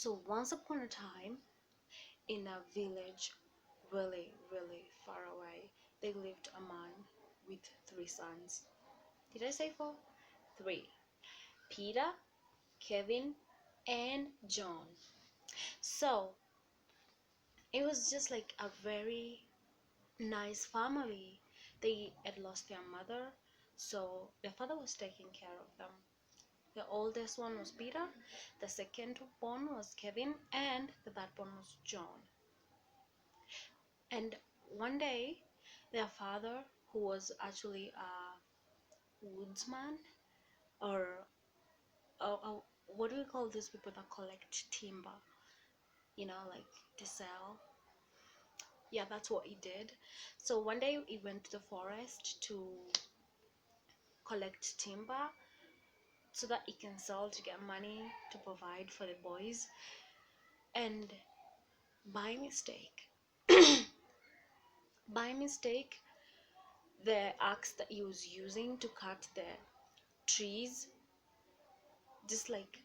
So once upon a time, in a village really, really far away, they lived a man with three sons. Did I say four? Three. Peter, Kevin, and John. So it was just like a very nice family. They had lost their mother, so their father was taking care of them. The oldest one was Peter, the second born was Kevin, and the third born was John. And one day, their father, who was actually a woodsman, or what do we call these people that collect timber? Like to sell. Yeah, that's what he did. So one day he went to the forest to collect timber so that he can sell to get money to provide for the boys. And by mistake, by mistake, the axe that he was using to cut the trees just like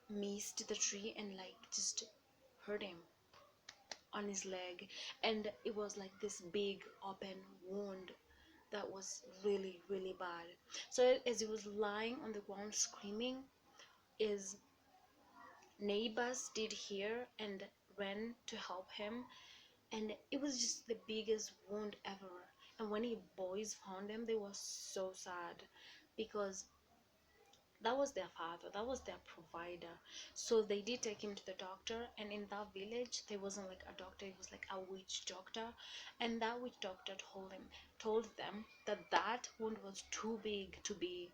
missed the tree and like just hurt him on his leg, and it was like this big open wound that was really, really bad. So as he was lying on the ground screaming, his neighbors did hear and ran to help him, and it was just the biggest wound ever. And when the boys found him, they were so sad because that was their father, that was their provider. So they did take him to the doctor, and in that village there wasn't like a doctor, it was like a witch doctor. And that witch doctor told them that that wound was too big to be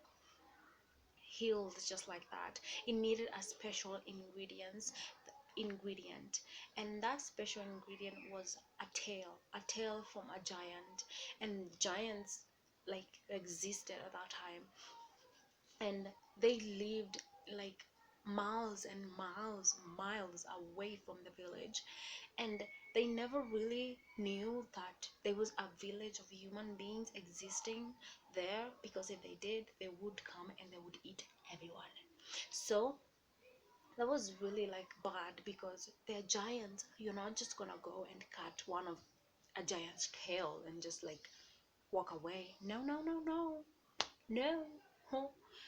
healed just like that. It needed a special ingredient, and that special ingredient was a tail from a giant. And giants like existed at that time, and they lived like miles and miles away from the village, and they never really knew that there was a village of human beings existing there, because if they did, they would come and they would eat everyone. So that was really like bad, because they're giants. You're not just gonna go and cut one of a giant's tail and just like walk away. No, no, no, no, no. Huh.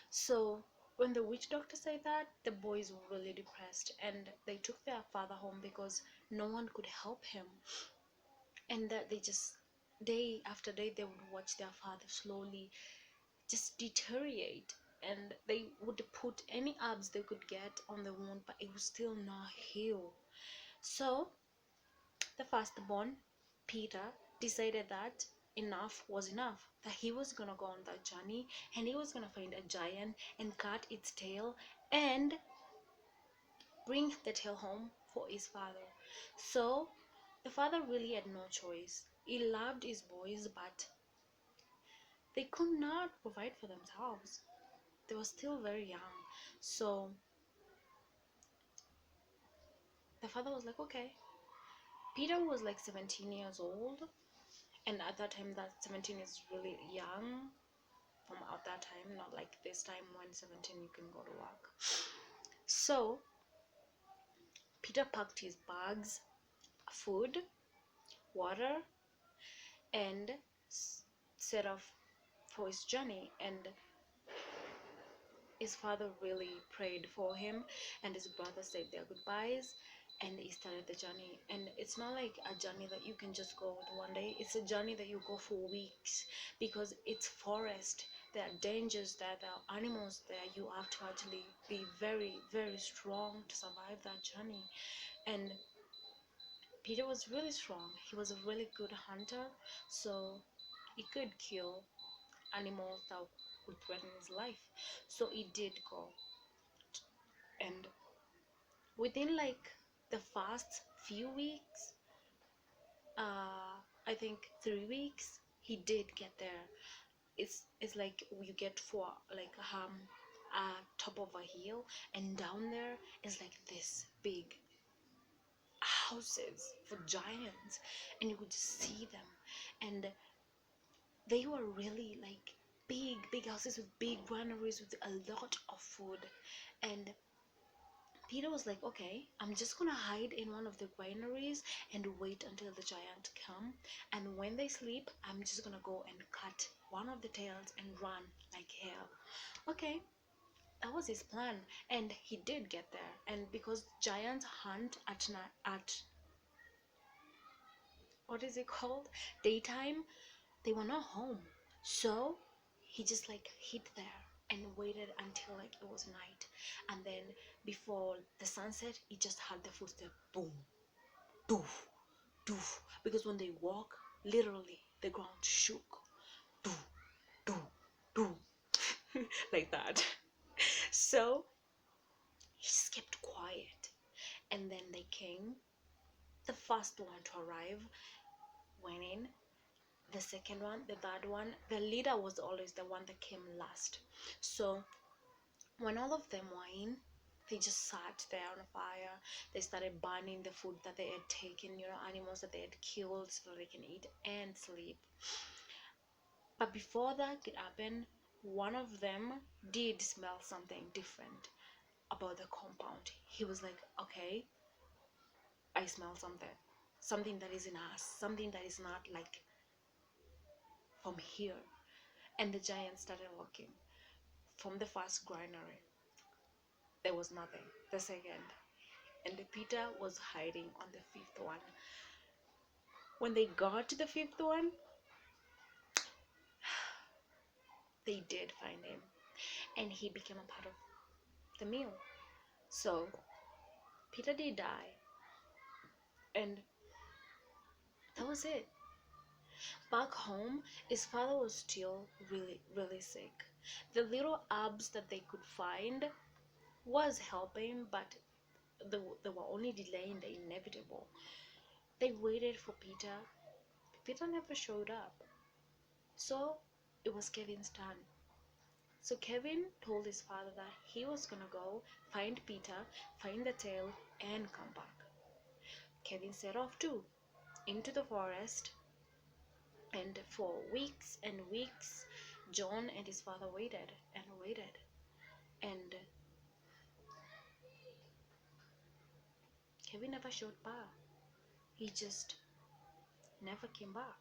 So when the witch doctor said that, the boys were really depressed, and they took their father home because no one could help him. And that they just, day after day, they would watch their father slowly just deteriorate, and they would put any herbs they could get on the wound, but it would still not heal. So the firstborn, Peter, decided that enough was enough, that he was gonna go on that journey, and he was gonna find a giant and cut its tail and bring the tail home for his father. So the father really had no choice. He loved his boys, but they could not provide for themselves. They were still very young. So the father was like, okay. Peter was like 17 years old, and at that time, that 17 is really young from at that time, not like this time when 17 you can go to work. So Peter packed his bags, food, water, and set off for his journey. And his father really prayed for him, and his brother said their goodbyes, and he started the journey. And it's not like a journey that you can just go with one day. It's a journey that you go for weeks, because it's forest. There are dangers, there are animals there. You have to actually be very, very strong to survive that journey. And Peter was really strong. He was a really good hunter, so he could kill animals that would threaten his life. So he did go, and within like the first few weeks, I think 3 weeks, he did get there. It's like you get for like top of a hill, and down there is like this big houses for giants, and you could just see them. And they were really like big houses with big granaries with a lot of food. And Peter was like, okay, I'm just gonna hide in one of the granaries and wait until the giant come. And when they sleep, I'm just gonna go and cut one of the tails and run like hell. Okay, that was his plan, and he did get there. And because giants hunt at night, at what is it called, daytime, they were not home. So he just like hid there and waited until like it was night. And then before the sunset, he just heard the footstep, boom, doof, doof. Because when they walk, literally the ground shook, doof, doof, doof, like that. So he just kept quiet. And then they came. The first one to arrive went in. The second one, the third one, the leader was always the one that came last. So when all of them were in, they just sat there on fire. They started burning the food that they had taken, animals that they had killed so they can eat and sleep. But before that could happen, one of them did smell something different about the compound. He was like, okay, I smell something. Something that is in us. Something that is not like from here. And the giant started looking. From the first granary, there was nothing. The second, and Peter was hiding on the fifth one. When they got to the fifth one, they did find him, and he became a part of the meal. So Peter did die, and that was it. Back home, his father was still really, really sick. The little herbs that they could find was helping, but they were only delaying the inevitable. They waited for Peter. Peter never showed up. So it was Kevin's turn. So Kevin told his father that he was gonna go find Peter, find the tail, and come back. Kevin set off too, into the forest, and for weeks and weeks, John and his father waited and waited, and Kevin never showed back. He just never came back,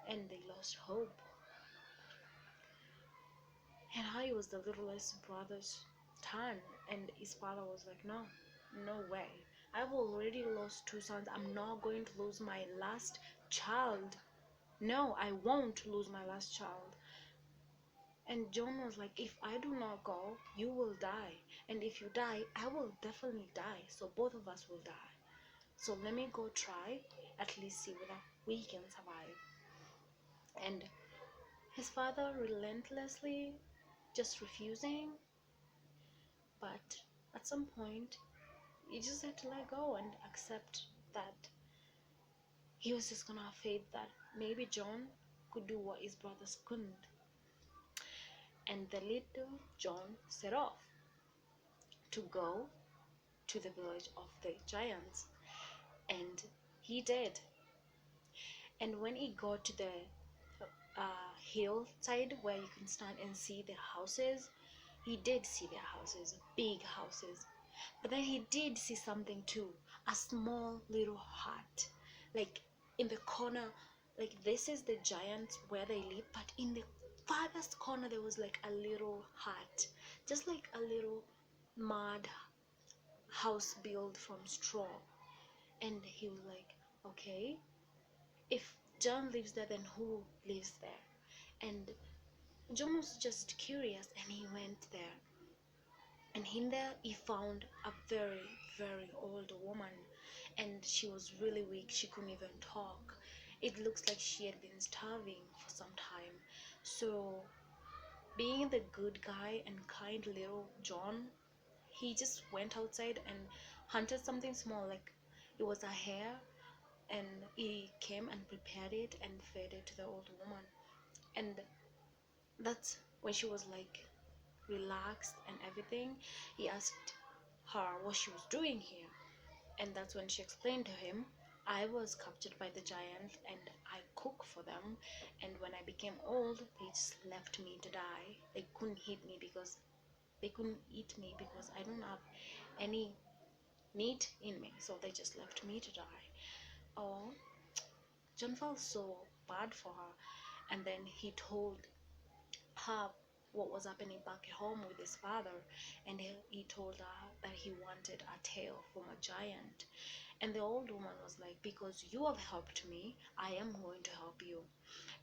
and they lost hope. And Harry was the littlest brother's turn, and his father was like, no, no way. I've already lost two sons. I'm not going to lose my last child. No, I won't lose my last child. And John was like, if I do not go, you will die. And if you die, I will definitely die. So both of us will die. So let me go try, at least see whether we can survive. And his father relentlessly just refusing, but at some point he just had to let go and accept that he was just gonna have faith that maybe John could do what his brothers couldn't. And the little John set off to go to the village of the giants, and he did. And when he got to the hillside where you can stand and see the houses, he did see their houses, big houses. But then he did see something too, a small little hut. Like in the corner, like this is the giants where they live, but in the farthest corner there was like a little hut. Just like a little mud house built from straw. And he was like, okay, if John lives there, then who lives there? And John was just curious and he went there. And in there he found a very, very old woman, and she was really weak. She couldn't even talk. It looks like she had been starving for some time. So being the good guy and kind little John, he just went outside and hunted something small, like it was a hare, and he came and prepared it and fed it to the old woman. And that's when she was like relaxed and everything. He asked her what she was doing here, and that's when she explained to him, I was captured by the giant and I cook for them, and when I became old they just left me to die. They couldn't hit me because they couldn't eat me because I don't have any meat in me, so they just left me to die. Oh, John felt so bad for her, and then he told her what was happening back at home with his father, and he told her that he wanted a tail from a giant. And the old woman was like, because you have helped me, I am going to help you.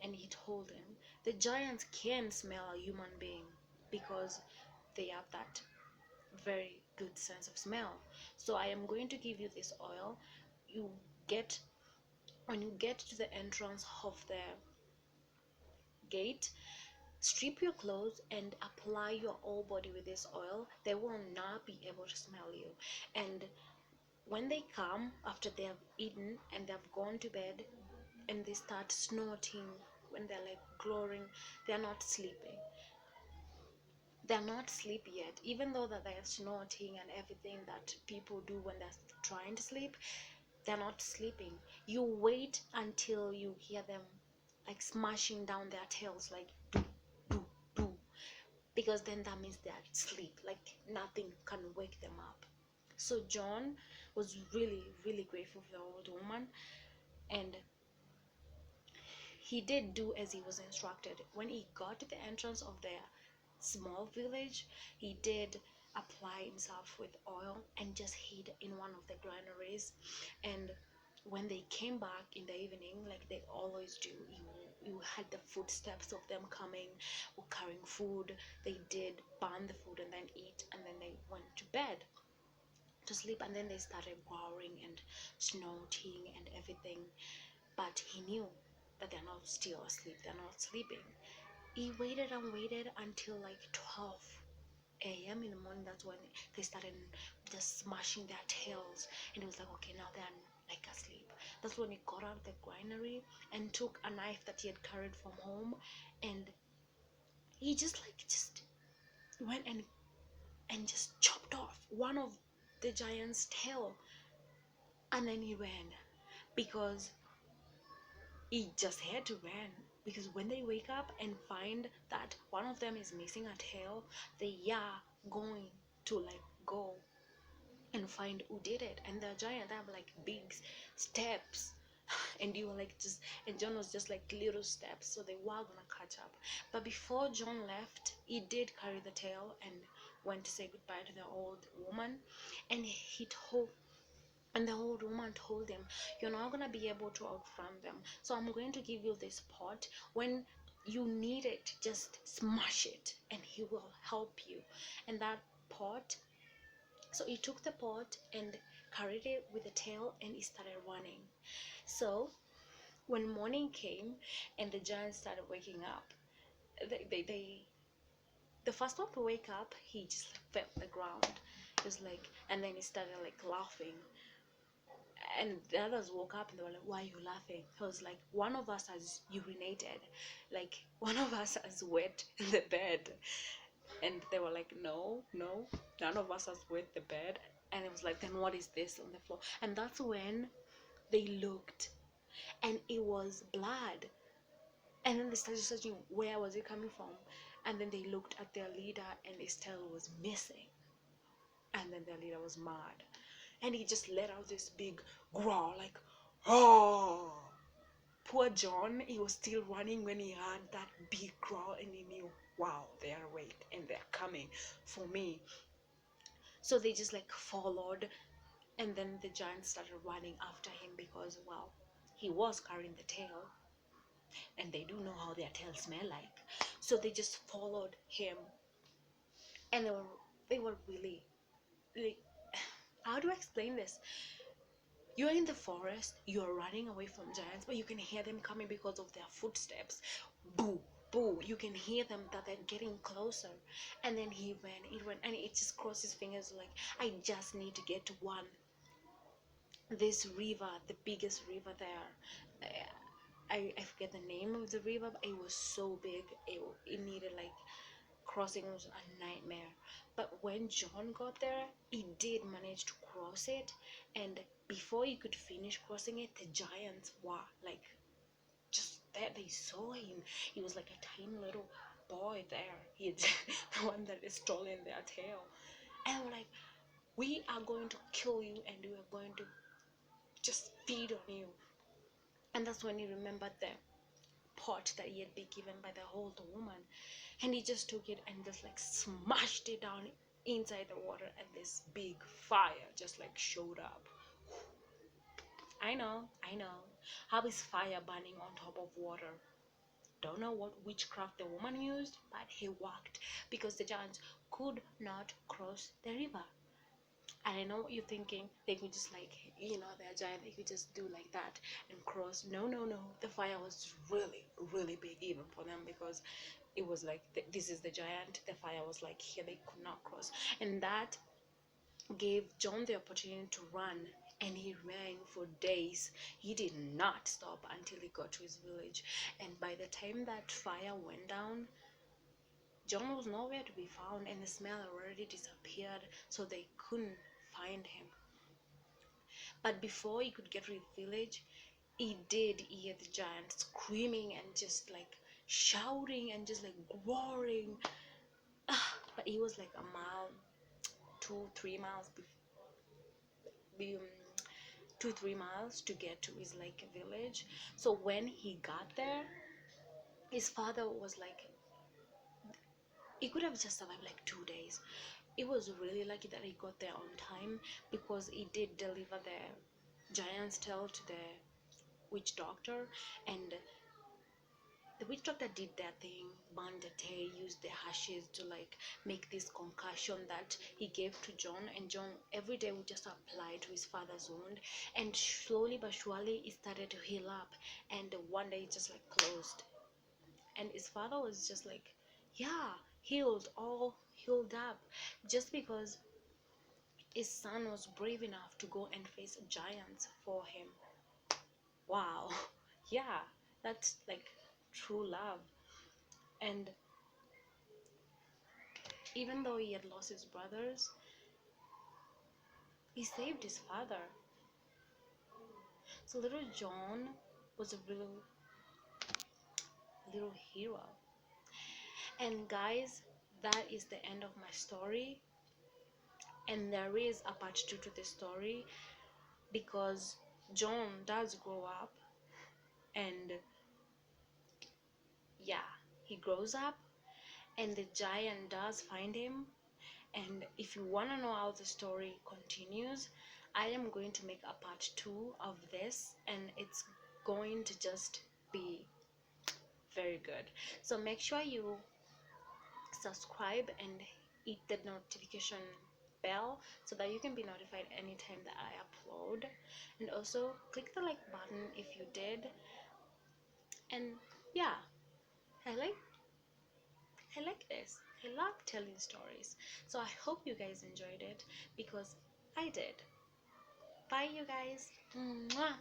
And he told him the giants can smell a human being because they have that very good sense of smell. So I am going to give you this oil. You get When you get to the entrance of the gate, strip your clothes and apply your whole body with this oil. They will not be able to smell you. And when they come after they have eaten and they have gone to bed and they start snorting, when they're like glorying, they're not sleeping. They're not sleepy yet, even though that they're snorting and everything that people do when they're trying to sleep. They're not sleeping. You wait until you hear them like smashing down their tails, like do do do, because then that means they're asleep, like nothing can wake them up. So John was really really grateful for the old woman, and he did do as he was instructed. When he got to the entrance of their small village, he did apply himself with oil and just hid in one of the granaries. And when they came back in the evening, like they always do, you had the footsteps of them coming or carrying food. They did burn the food and then eat, and then they went to bed to sleep, and then they started growling and snorting and everything. But he knew that they're not still asleep, they're not sleeping. He waited and waited until like 12 a.m. in the morning. That's when they started just smashing their tails, and it was like, okay, now they're like asleep. That's when he got out of the granary and took a knife that he had carried from home, and he just went and just chopped off one of the giant's tail, and then he ran because he just had to run. Because when they wake up and find that one of them is missing a tail, they are going to like go and find who did it. And the giant have like big steps, and you were like just and John was just like little steps, so they were gonna catch up. But before John left, he did carry the tail and went to say goodbye to the old woman. And he told and the old woman told him, you're not gonna be able to outrun them, so I'm going to give you this pot. When you need it, just smash it and he will help you. And that pot, so he took the pot and carried it with the tail, and he started running. So when morning came and the giants started waking up, they the first one to wake up, he just like, fell on the ground. It was like, and then he started like laughing, and the others woke up and they were like, why are you laughing? I was like, one of us has urinated, like one of us has wet the bed. And they were like, no, no, none of us has wet the bed. And it was like, then what is this on the floor? And that's when they looked, and it was blood. And then they started searching, where was it coming from? And then they looked at their leader, and his tail was missing. And then their leader was mad, and he just let out this big growl, like, oh. Poor John, he was still running when he heard that big growl, and he knew, wow, they are awake and they're coming for me. So they just like followed, and then the giant started running after him because, well, he was carrying the tail, and they do know how their tails smell like. So they just followed him, and they were really, really, how do I explain this? You're in the forest, you're running away from giants, but you can hear them coming because of their footsteps. Boo, boo. You can hear them that they're getting closer. And then he ran, and it just crossed his fingers like, I just need to get to one. This river, the biggest river there. I forget the name of the river, but it was so big. It needed like crossing was a nightmare. But when John got there, he did manage to cross it, and before he could finish crossing it, the giants were like just there. They saw him. He was like a tiny little boy there. He's the one that is stolen their tail. And we're like, we are going to kill you and we are going to just feed on you. And that's when he remembered the pot that he had been given by the old woman, and he just took it and just like smashed it down inside the water, and this big fire just like showed up. I know how is fire burning on top of water? Don't know what witchcraft the woman used, but it worked because the giants could not cross the river. And I know what you're thinking, they could just like, they're giant, they could just do like that and cross. No, no, no. The fire was really, really big even for them, because it was like, this is the giant. The fire was like here, they could not cross. And that gave John the opportunity to run. And he ran for days. He did not stop until he got to his village. And by the time that fire went down, John was nowhere to be found, and the smell already disappeared, so they couldn't find him. But before he could get to the village, he did hear the giant screaming and just like shouting and just like roaring. But he was like a mile, 2, 3 miles, 2, 3 miles to get to his like village. So when he got there, his father was like, he could have just survived like 2 days. It was really lucky that he got there on time, because he did deliver the giant's tail to the witch doctor, and the witch doctor did their thing, burned the tail, used the ashes to like make this concussion that he gave to John, and John every day would just apply to his father's wound, and slowly but surely it started to heal up, and one day it just like closed, and his father was just like, yeah, healed, all healed up, just because his son was brave enough to go and face giants for him. Wow. Yeah, that's like true love. And even though he had lost his brothers, he saved his father. So little John was a little hero. And guys, that is the end of my story. And there is a part 2 to the story, because John does grow up, and yeah, he grows up, and the giant does find him. And if you want to know how the story continues, I am going to make a part 2 of this, and it's going to just be very good. So make sure you subscribe and hit the notification bell so that you can be notified anytime that I upload. And also click the like button if you did. And yeah, I like this. I love telling stories. So I hope you guys enjoyed it, because I did. Bye, you guys. Mwah.